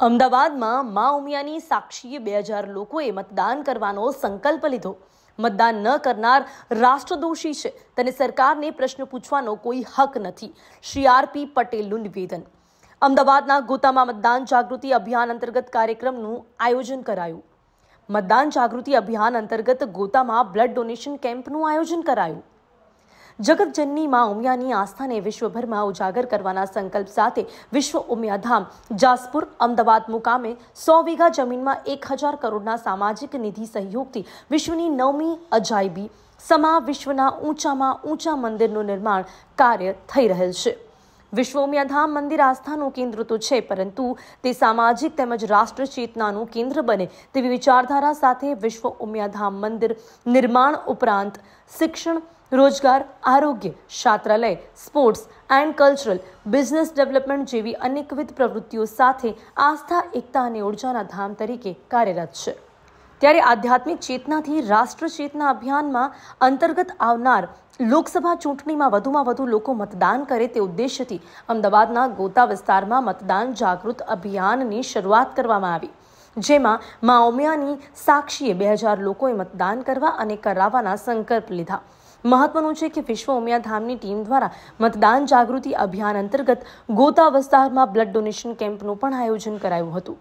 અમદાવાદમાં મા ઉમિયાની સાક્ષીએ 2000 લોકોએ મતદાન કરવાનો સંકલ્પ લીધો। મતદાન ન કરનાર રાષ્ટ્રદોષી છે, તેને સરકારને પ્રશ્ન પૂછવાનો કોઈ હક નથી। શ્રી આર.પી. પટેલનું નિવેદન। અમદાવાદના ગોતામાં મતદાન જાગૃતિ અભિયાન અંતર્ગત કાર્યક્રમનું આયોજન કરાયું। મતદાન જાગૃતિ અભિયાન અંતર્ગત ગોતામાં બ્લડ ડોનેશન કેમ્પનું આયોજન કરાયું। જગતજનની મા ઉમિયાની આસ્થાને વિશ્વભરમાં ઉજાગર કરવાના સંકલ્પ સાથે વિશ્વ ઉમિયાધામ જાસપુર અમદાવાદ મુકામે 100 વીઘા જમીનમાં 1000 કરોડના સામાજિક નિધિ સહયોગથી વિશ્વની 9મી અજાયબી સમા વિશ્વના ઊંચામાં ઊંચા મંદિરનું નિર્માણ કાર્ય થઈ રહેલ છે। વિશ્વ ઉમિયાધામ મંદિર આસ્થાનું કેન્દ્ર તો છે, પરંતુ તે સામાજિક તેમજ રાષ્ટ્ર ચેતનાનું કેન્દ્ર બને તેવી વિચારધારા સાથે વિશ્વ ઉમિયાધામ મંદિર નિર્માણ ઉપરાંત શિક્ષણ, રોજગાર, આરોગ્ય, છાત્રાલય, sports and cultural, business development જેવી અનેકવિધ પ્રવૃત્તિઓ સાથે આસ્થા, એકતા અને ઉર્જાના ધામ તરીકે કાર્યરત છે। ત્યારે આધ્યાત્મિક ચેતનાથી રાષ્ટ્ર ચેતના અભિયાનમાં અંતર્ગત આવનાર લોકસભા ચૂંટણીમાં વધુમાં વધુ લોકો મતદાન કરે તે ઉદ્દેશ્યથી અમદાવાદના ગોતા વિસ્તારમાં મતદાન જાગૃત અભિયાનની શરૂઆત કરવામાં આવી, જેમાં મા ઉમિયાની સાક્ષીએ 2000 લોકોએ મતદાન કરવા અને કરાવવાના સંકલ્પ લીધા। મહત્વનું છે કે વિશ્વ ઉમિયાધામની ટીમ દ્વારા મતદાન જાગૃતિ અભિયાન અંતર્ગત ગોતા વિસ્તારમાં બ્લડ ડોનેશન કેમ્પનું પણ આયોજન કરાયું હતું,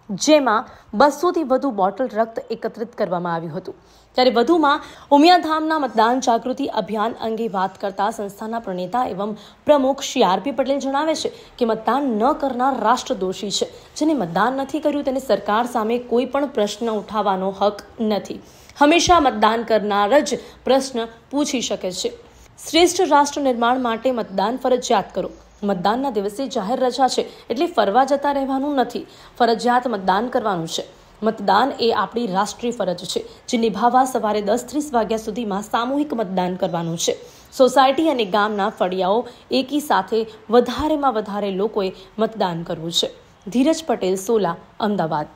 જેમાં 200થી વધુ બોટલ રક્ત એકત્રિત કરવામાં આવ્યું હતું। ત્યારે વધુમાં ઉમિયાધામના મતદાન જાગૃતિ અભિયાન અંગે વાત કરતા સંસ્થાના પ્રણેતા એવં પ્રમુખ શ્રી આર.પી. પટેલ જણાવે છે કે મતદાન ન કરનાર રાષ્ટ્રદોષી છે। જેને મતદાન નથી કર્યું તેને સરકાર સામે કોઈ પણ પ્રશ્ન ઉઠાવવાનો હક નથી। હંમેશા મતદાન કરનાર જ પ્રશ્ન પૂછી શકે છે। શ્રેષ્ઠ રાષ્ટ્ર નિર્માણ માટે મતદાન ફરજિયાત કરો। મતદાનના દિવસે જાહેર રજા છે એટલે ફરવા જતા રહેવાનું નથી, ફરજિયાત મતદાન કરવાનું છે। મતદાન એ આપણી રાષ્ટ્રીય ફરજ છે, જે નિભાવવા સવારે 10:30 વાગ્યા સુધીમાં સામૂહિક મતદાન કરવાનું છે। સોસાયટી અને ગામના ફળિયાઓ એકી સાથે વધારેમાં વધારે લોકોએ મતદાન કરવું છે। ધીરજ પટેલ, સોલા, અમદાવાદ।